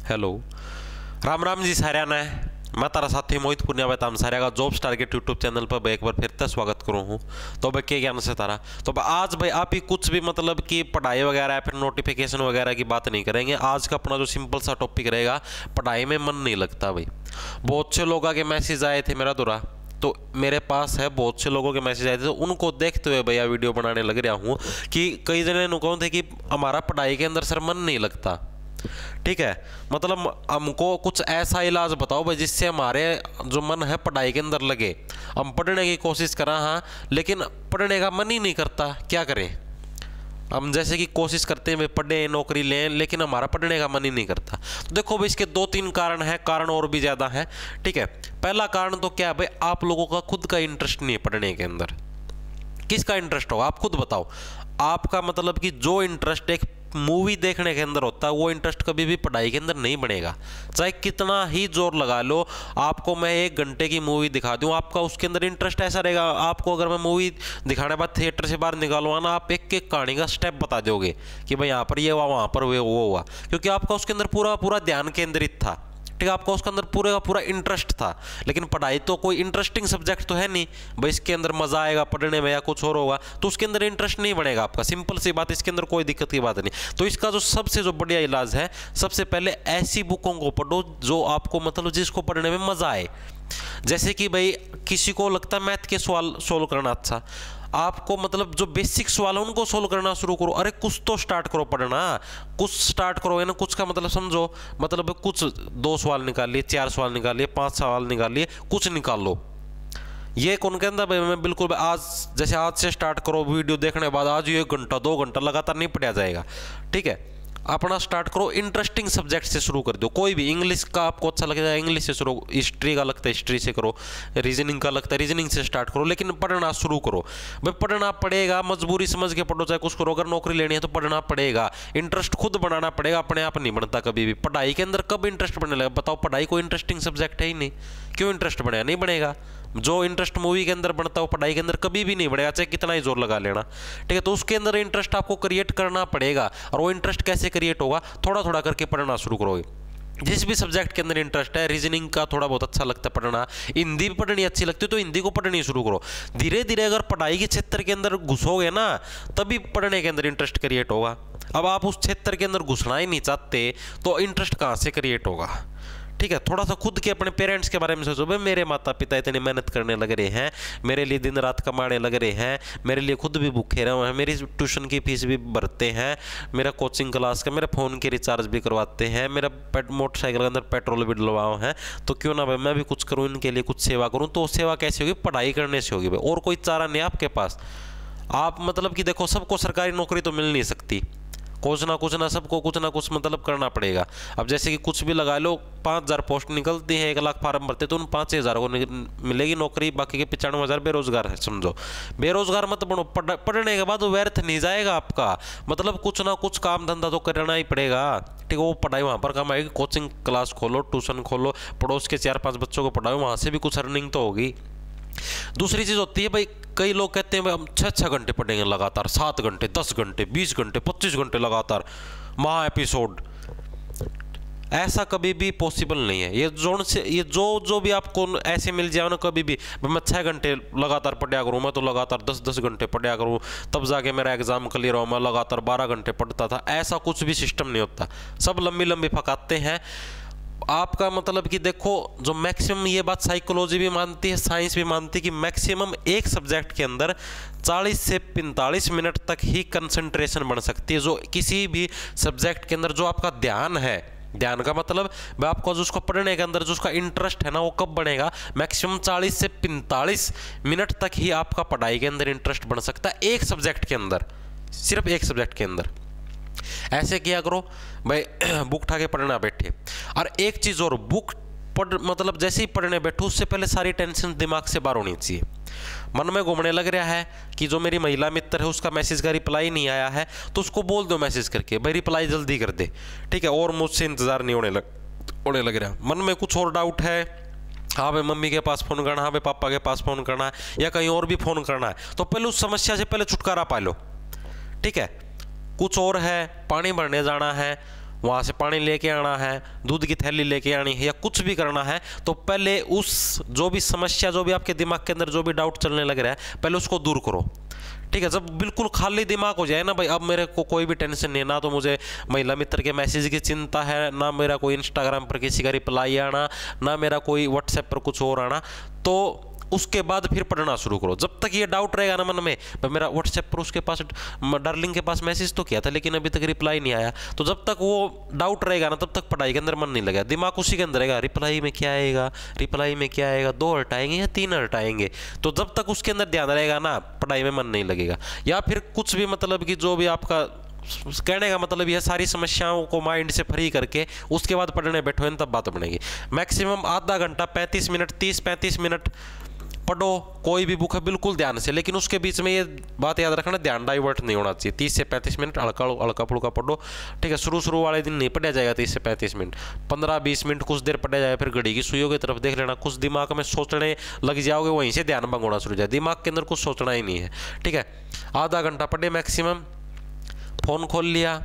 Hello, Ram Ram ji सारिया ने। मैं तारा साथी मोहित पुनिया बताम सारिया का जॉब्स टारगेट यूट्यूब चैनल पर भाई एक बार फिर से स्वागत करूँ हूँ। तो भाई क्या ज्ञान से तारा तो भाई आज भाई आप ही कुछ भी मतलब कि पढ़ाई वगैरह या फिर नोटिफिकेशन वगैरह की बात नहीं करेंगे। आज का अपना जो सिंपल सा टॉपिक रहेगा, पढ़ाई में मन नहीं लगता भाई। बहुत से लोगों के मैसेज आए थे मेरा दुरा, तो मेरे पास है बहुत से लोगों के मैसेज आए थे, तो उनको देखते हुए भैया वीडियो बनाने लग रहा हूँ कि कई जने नुकाओ थे कि हमारा पढ़ाई के अंदर सर मन नहीं लगता। ठीक है, मतलब हमको कुछ ऐसा इलाज बताओ भाई जिससे हमारे जो मन है पढ़ाई के अंदर लगे। हम पढ़ने की कोशिश करें हाँ, लेकिन पढ़ने का मन ही नहीं करता, क्या करें। हम जैसे कि कोशिश करते हैं भाई पढ़ें नौकरी लें, लेकिन हमारा पढ़ने का मन ही नहीं करता। तो देखो भाई इसके 2-3 कारण हैं, कारण और भी ज़्यादा हैं। ठीक है, पहला कारण तो क्या है भाई, आप लोगों का खुद का इंटरेस्ट नहीं है पढ़ने के अंदर। किसका इंटरेस्ट होगा आप खुद बताओ। आपका मतलब कि जो इंटरेस्ट एक मूवी देखने के अंदर होता है, वो इंटरेस्ट कभी भी पढ़ाई के अंदर नहीं बनेगा। चाहे कितना ही जोर लगा लो, आपको मैं 1 घंटे की मूवी दिखा दूं, आपका उसके अंदर इंटरेस्ट ऐसा रहेगा। आपको अगर मैं मूवी दिखाने के बाद थिएटर से बाहर निकालूंगा ना, आप एक एक कहानी का स्टेप बता दोगे कि भाई यहाँ पर ये हुआ, वहाँ पर वो हुआ, क्योंकि आपका उसके अंदर पूरा पूरा ध्यान केंद्रित था। ठीक है, आपका उसके अंदर पूरे का पूरा इंटरेस्ट था। लेकिन पढ़ाई तो कोई इंटरेस्टिंग सब्जेक्ट तो है नहीं भाई, इसके अंदर मजा आएगा पढ़ने में या कुछ और होगा, तो उसके अंदर इंटरेस्ट नहीं बनेगा आपका। सिंपल सी बात, इसके अंदर कोई दिक्कत की बात नहीं। तो इसका जो सबसे जो बढ़िया इलाज है, सबसे पहले ऐसी बुकों को पढ़ो जो आपको मतलब जिसको पढ़ने में मजा आए। जैसे कि भाई किसी को लगता है मैथ के सवाल सोल्व करना अच्छा, आपको मतलब जो बेसिक सवाल है उनको सोल्व करना शुरू करो। अरे कुछ तो स्टार्ट करो पढ़ना, कुछ स्टार्ट करो ना, कुछ का मतलब समझो, मतलब कुछ 2 सवाल निकाल लिए, 4 सवाल निकाल लिए, 5 सवाल निकाल लिए, कुछ निकाल लो। ये कौन कहता भाई मैं बिल्कुल आज जैसे आज से स्टार्ट करो, वीडियो देखने के बाद आज 1 घंटा 2 घंटा लगातार नहीं पढ़ा जाएगा। ठीक है, अपना स्टार्ट करो, इंटरेस्टिंग सब्जेक्ट से शुरू कर दो। कोई भी इंग्लिश का आपको अच्छा लगता है इंग्लिश से शुरू, हिस्ट्री का लगता है हिस्ट्री से करो, रीजनिंग का लगता है रीजनिंग से स्टार्ट करो, लेकिन पढ़ना शुरू करो। भाई पढ़ना पड़ेगा, मजबूरी समझ के पढ़ो, चाहे कुछ करो। अगर नौकरी लेनी है तो पढ़ना पड़ेगा, इंटरेस्ट खुद बनाना पड़ेगा, अपने आप नहीं बनता कभी भी। पढ़ाई के अंदर कब इंटरेस्ट बनने लगा बताओ, पढ़ाई कोई इंटरेस्टिंग सब्जेक्ट है ही नहीं, क्यों इंटरेस्ट बनेगा, नहीं बनेगा। जो इंटरेस्ट मूवी के अंदर बनता हो पढ़ाई के अंदर कभी भी नहीं बढ़ेगा, चाहे कितना ही जोर लगा लेना। ठीक है, तो उसके अंदर इंटरेस्ट आपको क्रिएट करना पड़ेगा। और वो इंटरेस्ट कैसे क्रिएट होगा, थोड़ा थोड़ा करके पढ़ना शुरू करोगे। जिस भी सब्जेक्ट के अंदर इंटरेस्ट है, रीजनिंग का थोड़ा बहुत अच्छा लगता है पढ़ना, हिंदी भी पढ़नी अच्छी लगती है तो हिंदी को पढ़नी शुरू करो। धीरे धीरे अगर पढ़ाई के क्षेत्र के अंदर घुसोगे ना, तभी पढ़ने के अंदर इंटरेस्ट क्रिएट होगा। अब आप उस क्षेत्र के अंदर घुसना ही नहीं चाहते तो इंटरेस्ट कहाँ से क्रिएट होगा। ठीक है, थोड़ा सा खुद के अपने पेरेंट्स के बारे में सोचो। भाई मेरे माता पिता इतनी मेहनत करने लग रहे हैं, मेरे लिए दिन रात कमाने लग रहे हैं, मेरे लिए खुद भी भूखे रहे हैं, मेरी ट्यूशन की फीस भी भरते हैं, मेरा कोचिंग क्लास का, मेरा फ़ोन के रिचार्ज भी करवाते हैं, मेरा मोटरसाइकिल के अंदर पेट्रोल भी डलवाओ हैं, तो क्यों ना भाई मैं भी कुछ करूँ, इनके लिए कुछ सेवा करूँ। तो सेवा कैसे होगी, पढ़ाई करने से होगी भाई, और कोई चारा नहीं आपके पास। आप मतलब कि देखो सबको सरकारी नौकरी तो मिल नहीं सकती, कुछ ना सबको कुछ ना कुछ मतलब करना पड़ेगा। अब जैसे कि कुछ भी लगा लो, 5000 पोस्ट निकलती हैं, 1 लाख फार्म भरते तो उन 5000 को मिलेगी नौकरी, बाकी के 95,000 बेरोजगार है। समझो, बेरोजगार मत बनो, पढ़ने के बाद वो व्यर्थ नहीं जाएगा आपका, मतलब कुछ ना कुछ काम धंधा तो करना ही पड़ेगा। ठीक है, वो पढ़ाई वहाँ पर काम आएगी, कोचिंग क्लास खोलो, ट्यूशन खोलो, पड़ोस के 4-5 बच्चों को पढ़ाओ, वहाँ से भी कुछ अर्निंग तो होगी। दूसरी चीज़ होती है भाई, कई लोग कहते हैं भाई हम 6-6 घंटे पढ़ेंगे लगातार, 7 घंटे 10 घंटे 20 घंटे 25 घंटे लगातार महा एपिसोड। ऐसा कभी भी पॉसिबल नहीं है। ये जो भी आपको ऐसे मिल जाए ना, कभी भी मैं 6 घंटे लगातार पढ़ा करूँ, मैं तो लगातार 10-10 घंटे पढ़ा करूँ तब जाके मेरा एग्जाम क्लियर हो, मैं लगातार 12 घंटे पढ़ता था, ऐसा कुछ भी सिस्टम नहीं होता। सब लंबी लंबी फकाते हैं आपका। मतलब कि देखो, जो मैक्सिमम, ये बात साइकोलॉजी भी मानती है, साइंस भी मानती है कि मैक्सिमम एक सब्जेक्ट के अंदर 40 से 45 मिनट तक ही कंसंट्रेशन बन सकती है। जो किसी भी सब्जेक्ट के अंदर जो आपका ध्यान है, ध्यान का मतलब आपको जो उसको पढ़ने के अंदर जो उसका इंटरेस्ट है ना, वो कब बनेगा, मैक्सिमम 40 से 45 मिनट तक ही आपका पढ़ाई के अंदर इंटरेस्ट बन सकता है, एक सब्जेक्ट के अंदर, सिर्फ एक सब्जेक्ट के अंदर। ऐसे किया करो भाई, बुक उठा के पढ़ना बैठे। और एक चीज़ और, बुक पढ़ मतलब जैसे ही पढ़ने बैठो उससे पहले सारी टेंशन दिमाग से बाहर होनी चाहिए। मन में घूमने लग रहा है कि जो मेरी महिला मित्र है उसका मैसेज का रिप्लाई नहीं आया है, तो उसको बोल दो मैसेज करके भाई रिप्लाई जल्दी कर दे। ठीक है, और मुझसे इंतज़ार नहीं होने लग रहा। मन में कुछ और डाउट है, हाँ भाई मम्मी के पास फ़ोन करना, हाँ भाई पापा के पास फ़ोन करना है, या कहीं और भी फ़ोन करना है, तो पहले उस समस्या से पहले छुटकारा पा लो। ठीक है, कुछ और है, पानी भरने जाना है, वहाँ से पानी लेके आना है, दूध की थैली लेके आनी है, या कुछ भी करना है, तो पहले उस जो भी समस्या, जो भी आपके दिमाग के अंदर जो भी डाउट चलने लग रहा है, पहले उसको दूर करो। ठीक है, जब बिल्कुल खाली दिमाग हो जाए ना भाई, अब मेरे को कोई भी टेंशन नहीं है, ना तो मुझे महिला मित्र के मैसेज की चिंता है, ना मेरा कोई इंस्टाग्राम पर किसी का रिप्लाई आना, ना मेरा कोई व्हाट्सएप पर कुछ और आना, तो उसके बाद फिर पढ़ना शुरू करो। जब तक ये डाउट रहेगा ना मन में, मेरा व्हाट्सएप पर उसके पास, डार्लिंग के पास मैसेज तो किया था लेकिन अभी तक रिप्लाई नहीं आया, तो जब तक वो डाउट रहेगा ना, तब तक पढ़ाई के अंदर मन नहीं लगेगा। दिमाग उसी के अंदर रहेगा, रिप्लाई में क्या आएगा, रिप्लाई में क्या आएगा, 2 हटाएंगे या 3 हटाएंगे, तो जब तक उसके अंदर ध्यान रहेगा ना, पढ़ाई में मन नहीं लगेगा। या फिर कुछ भी मतलब कि जो भी आपका कहने का मतलब यह सारी समस्याओं को माइंड से फ्री करके उसके बाद पढ़ने बैठो, तब बात बनेगी। मैक्सिमम आधा घंटा 35 मिनट 30-35 मिनट पढ़ो कोई भी बुक है बिल्कुल ध्यान से, लेकिन उसके बीच में ये बात याद रखना, ध्यान डाइवर्ट नहीं होना चाहिए। 30 से 35 मिनट हल्का फुल्का पढ़ो। ठीक है, शुरू वाले दिन नहीं पढ़ा जाएगा 30 से 35 मिनट, 15-20 मिनट कुछ देर पढ़ा जाएगा, फिर घड़ी की सुइयों की तरफ देख लेना, कुछ दिमाग में सोचने लग जाओगे, वहीं से ध्यान भंग होना शुरू हो जाए, दिमाग के अंदर कुछ सोचना ही नहीं है। ठीक है, आधा घंटा पढ़े मैक्सिमम, फ़ोन खोल लिया,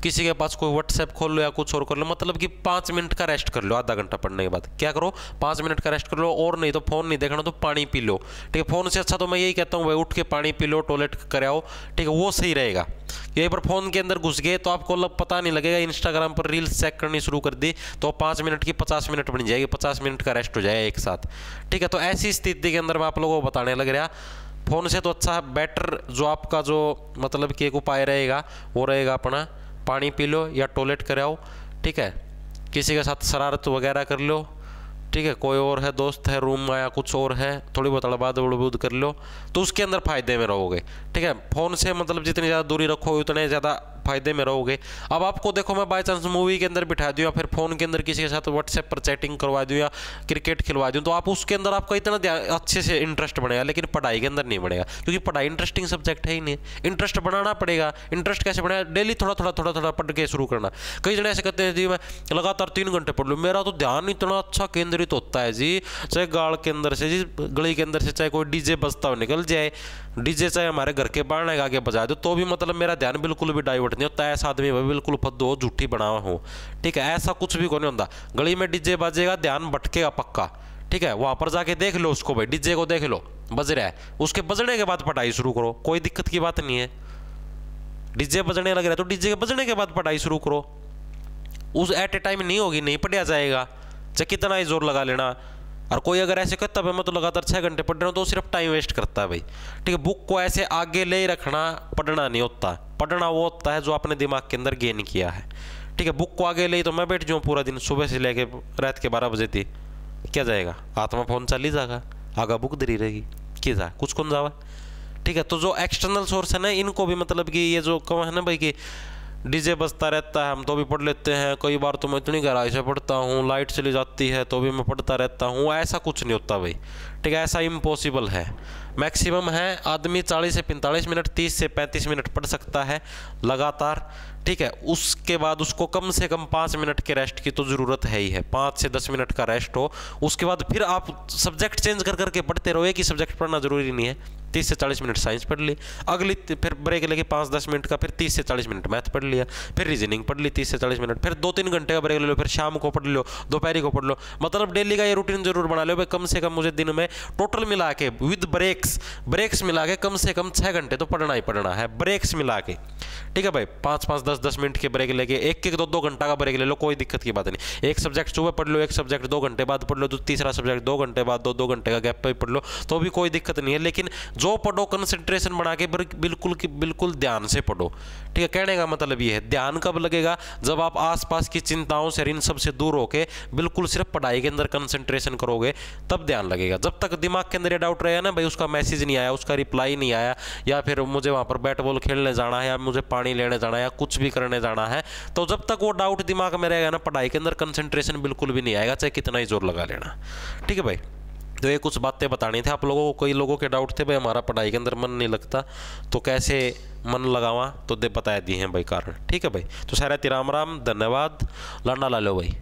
किसी के पास कोई व्हाट्सएप खोल लो या कुछ और कर लो, मतलब कि 5 मिनट का रेस्ट कर लो। आधा घंटा पढ़ने के बाद क्या करो, 5 मिनट का रेस्ट कर लो, और नहीं तो फोन नहीं देखना तो पानी पी लो। ठीक है, फोन से अच्छा तो मैं यही कहता हूँ भाई उठ के पानी पी लो, टॉयलेट कर आओ। ठीक है, वो सही रहेगा। यहीं पर फोन के अंदर घुस गए तो आपको पता नहीं लगेगा, इंस्टाग्राम पर रील्स चेक करनी शुरू कर दी तो 5 मिनट की 50 मिनट बन जाएगी, 50 मिनट का रेस्ट हो जाएगा एक साथ। ठीक है, तो ऐसी स्थिति के अंदर मैं आप लोगों को बताने लग रहा, फोन से तो अच्छा बेटर जो आपका जो मतलब कि एक उपाय रहेगा वो रहेगा अपना पानी पी लो या टॉयलेट कर आओ। ठीक है, किसी के साथ शरारत वगैरह कर लो। ठीक है, कोई और है, दोस्त है, रूम में या कुछ और है, थोड़ी बहुत अड़बाद उड़बूद कर लो, तो उसके अंदर फायदे में रहोगे। ठीक है, फ़ोन से मतलब जितनी ज़्यादा दूरी रखोगे उतने ज़्यादा फायदे में रहोगे। अब आपको देखो मैं बाई चांस मूवी के अंदर बिठा दूँ या फिर फ़ोन के अंदर किसी के साथ व्हाट्सएप पर चैटिंग करवा दूँ या क्रिकेट खिलवा दूँ, तो आप उसके अंदर आपका इतना अच्छे से इंटरेस्ट बनेगा, लेकिन पढ़ाई के अंदर नहीं बनेगा, क्योंकि पढ़ाई इंटरेस्टिंग सब्जेक्ट है ही नहीं। इंटरेस्ट बनाना पड़ेगा। इंटरेस्ट कैसे बढ़ेगा, डेली थोड़ा पढ़ के शुरू करना। कई जने ऐसे कहते हैं जी मैं लगातार 3 घंटे पढ़ लूँ, मेरा तो ध्यान इतना अच्छा केंद्रित होता है जी, चाहे गाड़ के अंदर से जी, गली के अंदर से चाहे कोई डीजे बजता हुआ निकल जाए, डीजे चाहे हमारे घर के बाहर लगा के बजा दो, तो भी मतलब मेरा ध्यान बिल्कुल भी डाइवर्ट नहीं होता। ऐसा आदमी बिल्कुल फद्दो हो, झूठी बनावा हो। ठीक है, ऐसा कुछ भी नहीं होता। गली में डीजे बजेगा, ध्यान भटकेगा पक्का। ठीक है, वहां पर जाके देख लो उसको भाई, डीजे को देख लो बज रहा है, उसके बजने के बाद पढ़ाई शुरू करो, कोई दिक्कत की बात नहीं है। डीजे बजने लग रहा है तो डीजे के बजने के बाद पढ़ाई शुरू करो। उस एट ए टाइम नहीं होगी, नहीं पढ़ा जाएगा, चाहे कितना ही जोर लगा लेना। और कोई अगर ऐसे कहता है मैं तो लगातार 6 घंटे पढ़ रहा हूँ, तो सिर्फ टाइम वेस्ट करता है भाई। ठीक है, बुक को ऐसे आगे ले रखना पढ़ना नहीं होता। पढ़ना वो होता है जो आपने दिमाग के अंदर गेन किया है। ठीक है, बुक को आगे ले तो मैं बैठ जाऊँ पूरा दिन, सुबह से लेके रात के 12 बजे थी, क्या जाएगा, हाथ में फोन चल ही जाएगा, आगा बुक धरी रहेगी, क्या जा कुछ कौन जावा। ठीक है, तो जो एक्सटर्नल सोर्स है ना, इनको भी मतलब कि ये जो कम है ना भाई कि डीजे बजता रहता है हम तो भी पढ़ लेते हैं, कई बार तो मैं इतनी गहराई से पढ़ता हूँ, लाइट चली जाती है तो भी मैं पढ़ता रहता हूँ, ऐसा कुछ नहीं होता भाई। ठीक है, ऐसा इम्पॉसिबल है। मैक्सिमम है आदमी 40 से 45 मिनट, 30 से 35 मिनट पढ़ सकता है लगातार। ठीक है, उसके बाद उसको कम से कम 5 मिनट के रेस्ट की तो ज़रूरत है ही है, 5 से 10 मिनट का रेस्ट हो। उसके बाद फिर आप सब्जेक्ट चेंज कर करके पढ़ते रहो, एक ही सब्जेक्ट पढ़ना जरूरी नहीं है। 30 से 40 मिनट साइंस पढ़ ली, अगली फिर ब्रेक लेके 5-10 मिनट का, फिर 30 से 40 मिनट मैथ पढ़ लिया, फिर रीजनिंग पढ़ ली 30 से 40 मिनट, फिर 2-3 घंटे का ब्रेक ले लो, फिर शाम को पढ़ लो, दोपहर को पढ़ लो। मतलब डेली का ये रूटीन जरूर बना लो भाई, कम से कम मुझे दिन में टोटल मिला के विद ब्रेक्स मिला के कम से कम 6 घंटे तो पढ़ना ही पढ़ना है, ब्रेक्स मिला के। ठीक है भाई, 5-5, 10-10 मिनट के ब्रेक लेके 1-2 घंटा का ब्रेक ले लो, कोई दिक्कत की बात नहीं। एक सब्जेक्ट सुबह पढ़ लो, एक सब्जेक्ट 2 घंटे बाद पढ़ लो, तो तीसरा सब्जेक्ट 2 घंटे बाद, 2 घंटे का गैप पे पढ़ लो, तो भी कोई दिक्कत नहीं है। लेकिन जो पढ़ो कंसंट्रेशन बना के बिल्कुल ध्यान से पढ़ो। ठीक है, कहने का मतलब ये है, ध्यान कब लगेगा, जब आप आसपास की चिंताओं से, इन सब से दूर होके बिल्कुल सिर्फ पढ़ाई के अंदर कंसंट्रेशन करोगे, तब ध्यान लगेगा। जब तक दिमाग के अंदर ये डाउट रहेगा ना भाई, उसका मैसेज नहीं आया, उसका रिप्लाई नहीं आया, या फिर मुझे वहां पर बैट बॉल खेलने जाना है, या मुझे पानी लेने जाना है, या कुछ भी करने जाना है, तो जब तक वो डाउट दिमाग में रहेगा ना, पढ़ाई के अंदर कंसंट्रेशन बिल्कुल भी नहीं आएगा, चाहे कितना ही जोर लगा लेना। ठीक है भाई, तो ये कुछ बातें बतानी थी आप लोगों को। कई लोगों के डाउट थे भाई हमारा पढ़ाई के अंदर मन नहीं लगता, तो कैसे मन लगावा, तो दे बता दिए हैं भाई कारण। ठीक है भाई, तो सारा राम राम, धन्यवाद, लंडा ला लो भाई।